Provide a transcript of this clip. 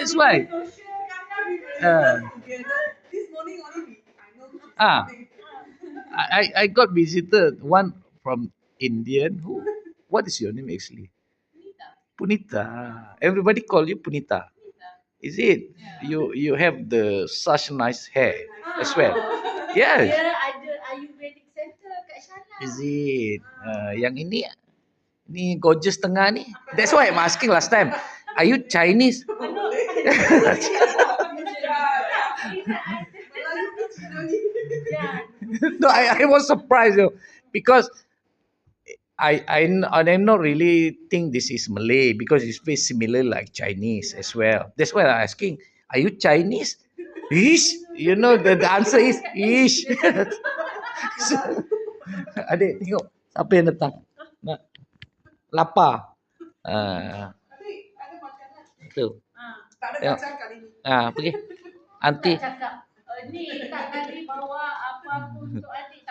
That's why. Uh, ah, I got visited one from Indian. Who? What is your name actually? Punita. Everybody call you Punita. Is it? You have the such nice hair as well. Yes. Dia ada Ayurvedic Center kat sana. Is it? Yang ini gorgeous tengah ni. That's why I'm asking last time. Are you Chinese? No, I was surprised because I not really think this is Malay because it's very similar like Chinese as well. That's why I'm asking, are you Chinese? Ish, you know the answer is ish. So, adik tengok siapa yang datang. Nak lapar. Tu. Tengok. Pergi. Aunty. Cakap, ni tak tadi bawa apa-apa untuk adik